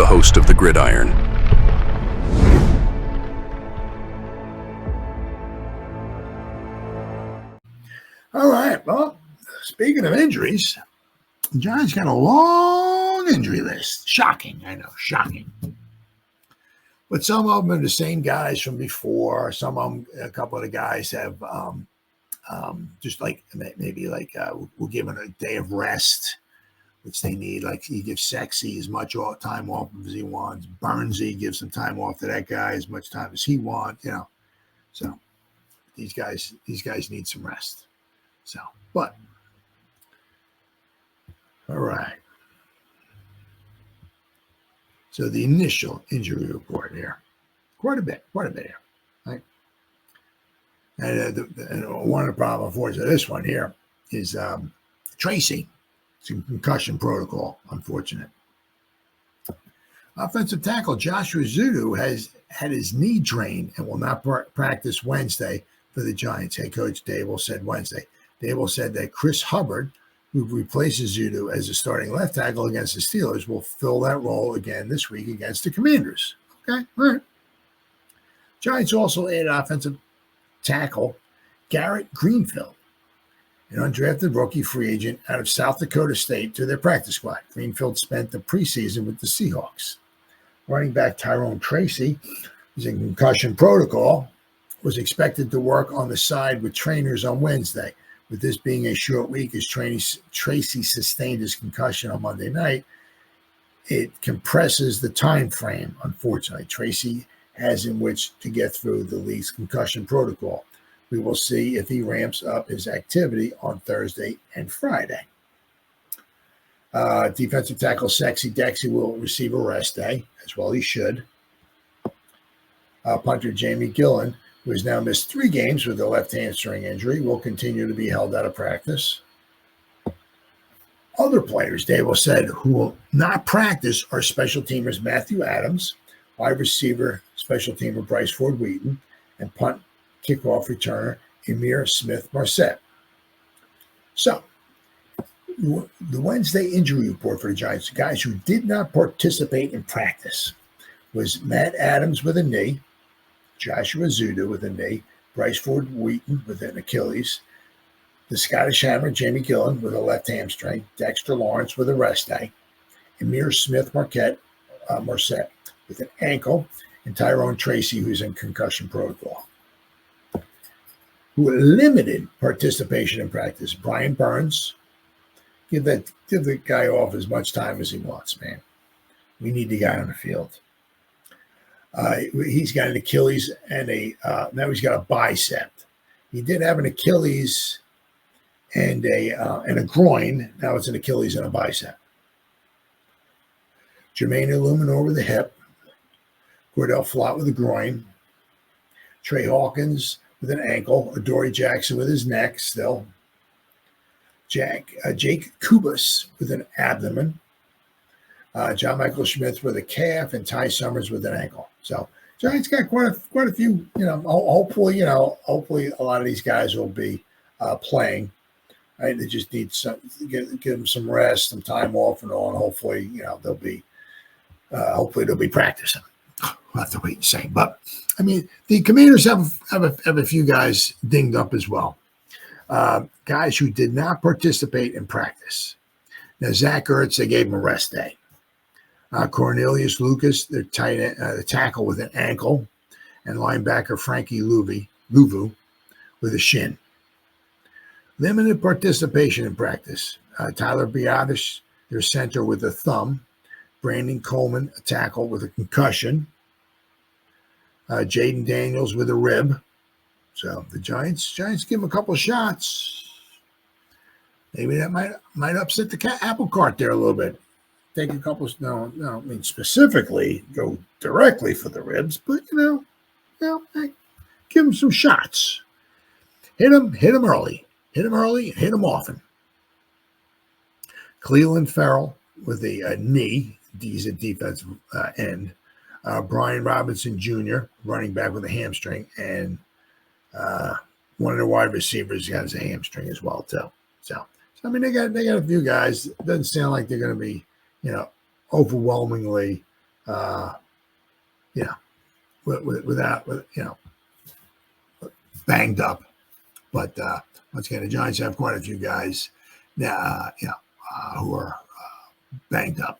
host of the Gridiron. All right, well, speaking of injuries, the Giants got a long injury list. Shocking, I know, shocking. But some of them are the same guys from before. Some of them, a couple of the guys have just like maybe like we'll give them a day of rest, which they need. Like he gives Sexy as much time off as he wants. Burnsy gives some time off to that guy as much time as he wants. You know, so these guys need some rest. So, but all right. So the initial injury report here, quite a bit here, right? And one of the problems, unfortunately, this one here is Tracy. It's a concussion protocol, unfortunate. Offensive tackle Josh Ezeudu has had his knee drained and will not practice Wednesday for the Giants. Head coach Daboll said Wednesday. Daboll said that Chris Hubbard, who replaces Ezeudu as a starting left tackle against the Steelers, will fill that role again this week against the Commanders. Okay, all right. Giants also added offensive tackle Garret Greenfield, an undrafted rookie free agent out of South Dakota State, to their practice squad. Greenfield spent the preseason with the Seahawks. Running back Tyrone Tracy, who's in concussion protocol, was expected to work on the side with trainers on Wednesday. With this being a short week, as Tracy sustained his concussion on Monday night, it compresses the time frame, unfortunately. Tracy has in which to get through the league's concussion protocol. We will see if he ramps up his activity on Thursday and Friday. Defensive tackle Sexy Dexy will receive a rest day, as well he should. Punter Jamie Gillen, who has now missed 3 games with a left hamstring injury, will continue to be held out of practice. Other players, Daboll said, who will not practice are special teamers Matthew Adams, wide receiver special teamer Bryce Ford Wheaton, and punt kickoff returner Emir Smith-Marset. So, the Wednesday injury report for the Giants, guys who did not participate in practice, was Matt Adams with a knee, Joshua Ezeudu with a knee, Bryce Ford Wheaton with an Achilles, the Scottish Hammer, Jamie Gillen, with a left hamstring, Dexter Lawrence with a rest day, Emir Smith-Marset with an ankle, and Tyrone Tracy, who's in concussion protocol. Who limited participation in practice, Brian Burns. Give the guy off as much time as he wants, man. We need the guy on the field. He's got an Achilles and now he's got a bicep. He did have an Achilles and a groin. Now it's an Achilles and a bicep. Jermaine Illuminor with a hip. Cordell Flott with a groin. Trey Hawkins with an ankle. Adoree Jackson with his neck still. Jake Kubas with an abdomen. John Michael Schmitz with a calf, and Ty Summers with an ankle. So Giants got quite a few. Hopefully a lot of these guys will be playing. Right? They just need give them some rest, some time off, and all. And hopefully, they'll be practicing. We'll have to wait and see. But I mean, the Commanders have a few guys dinged up as well. Guys who did not participate in practice. Now Zach Ertz, they gave him a rest day. Cornelius Lucas, the tackle with an ankle, and linebacker Frankie Louvu with a shin. Limited participation in practice. Tyler Biadasz, their center, with a thumb. Brandon Coleman, a tackle with a concussion. Jaden Daniels with a rib. So the Giants give him a couple of shots. Maybe that might upset the apple cart there a little bit. Take a couple. No, I mean specifically go directly for the ribs, but hey, give him some shots. Hit him early. Hit him early, hit him often. Cleveland Farrell with a knee. He's a defensive end. Brian Robinson Jr., running back with a hamstring, and one of the wide receivers has a hamstring as well too. So I mean, they got a few guys. It doesn't sound like they're going to be, overwhelmingly you know, without, banged up. But once again, the Giants have quite a few guys now, who are banged up.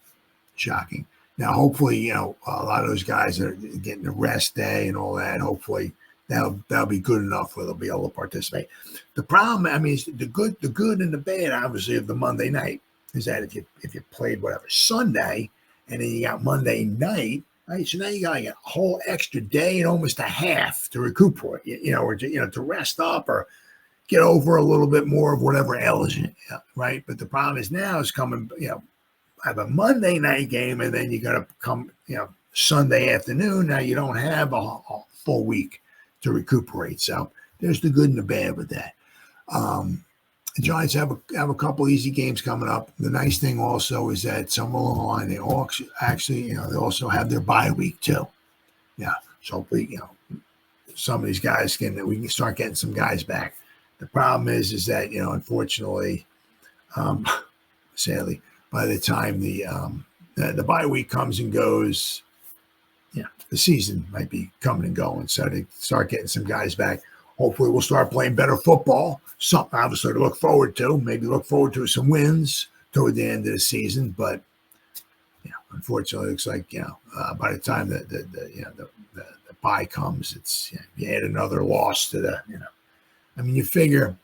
Shocking. Now, hopefully, a lot of those guys are getting a rest day and all that. Hopefully, that'll be good enough where they'll be able to participate. The problem, is the good and the bad, obviously, of the Monday night is that if you played Sunday and then you got Monday night, right? So now you got like a whole extra day and almost a half to recuperate, or to rest up or get over a little bit more of whatever ails you, right? But the problem is now is coming, have a Monday night game and then you got to come, Sunday afternoon. Now you don't have a full week to recuperate. So there's the good and the bad with that. The Giants have a couple easy games coming up. The nice thing also is that somewhere along the line, they all actually, they also have their bye week too. Yeah. So hopefully, some of these guys we can start getting some guys back. The problem is that, unfortunately, sadly, by the time the bye week comes and goes, the season might be coming and going. So they start getting some guys back. Hopefully we'll start playing better football. Something obviously to look forward to. Maybe look forward to some wins toward the end of the season. But unfortunately, it looks like by the time the bye comes, it's you add another loss to the you figure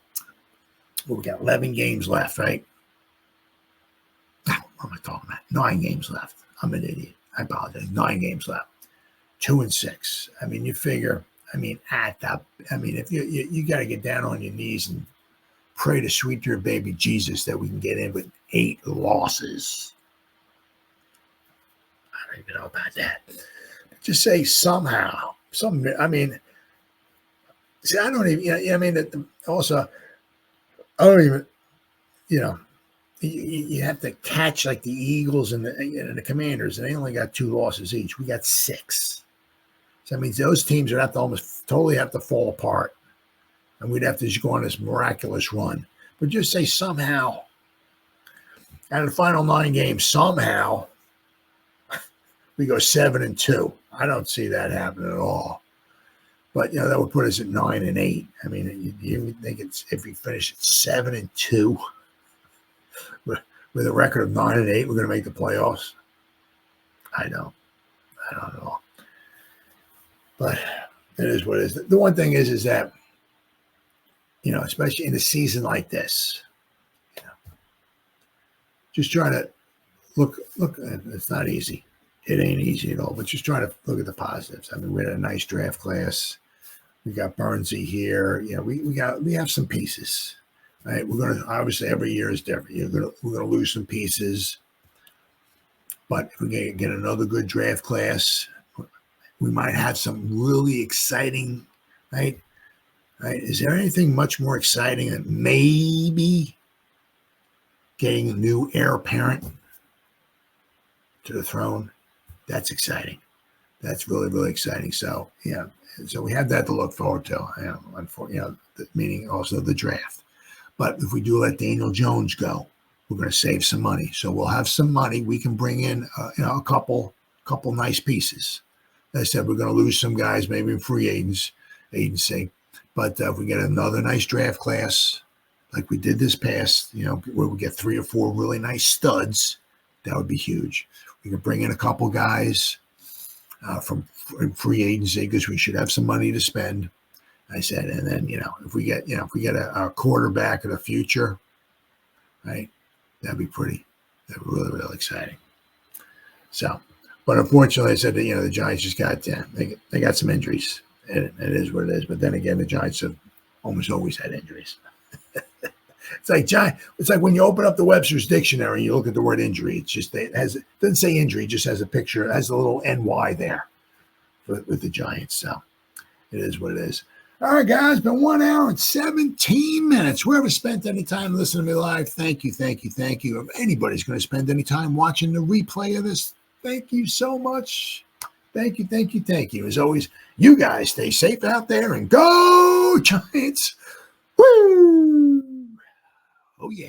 we got 11 games left, right? What am I talking about? 9 games left. I'm an idiot. I apologize. 9 games left. 2-6. You figure. If you got to get down on your knees and pray to sweet dear baby Jesus that we can get in with 8 losses. I don't even know about that. Just say somehow. I don't even. Also, I don't even. You have to catch like the Eagles and the Commanders, and they only got 2 losses each. We got 6. So that means those teams would have to almost totally have to fall apart. And we'd have to just go on this miraculous run. But just say somehow, out of the final 9 games, somehow we go 7-2. I don't see that happening at all. But, that would put us at 9-8. You think if we finish at 7-2 with a record of 9-8, we're going to make the playoffs? I don't know. But it is what it is. The one thing is that, especially in a season like this, just trying to look, it's not easy. It ain't easy at all, but just trying to look at the positives. We had a nice draft class. We got Burnsy here. We have some pieces, right? We're going to, obviously every year is different. We're going to lose some pieces, but if we get another good draft class, we might have some really exciting, right? Is there anything much more exciting than maybe getting a new heir apparent to the throne? That's exciting. That's really, really exciting. So, so we have that to look forward to, meaning also the draft. But if we do let Daniel Jones go, we're going to save some money. So we'll have some money. We can bring in, a couple nice pieces. As I said, we're going to lose some guys, maybe in free agency. But if we get another nice draft class, like we did this past, where we get 3 or 4 really nice studs, that would be huge. We can bring in a couple guys from free agency because we should have some money to spend. I said, and then if we get a quarterback of the future, right, that'd be really, really exciting. So. But unfortunately, I said that, the Giants just got they got some injuries. It is what it is. But then again, the Giants have almost always had injuries. It's like when you open up the Webster's dictionary and you look at the word injury. It's just it doesn't say injury, it just has a picture, it has a little NY there with the Giants. So it is what it is. All right, guys, been 1 hour and 17 minutes. Whoever spent any time listening to me live, thank you. If anybody's going to spend any time watching the replay of this, thank you so much. Thank you. As always, you guys stay safe out there and go Giants. Woo! Oh, yeah.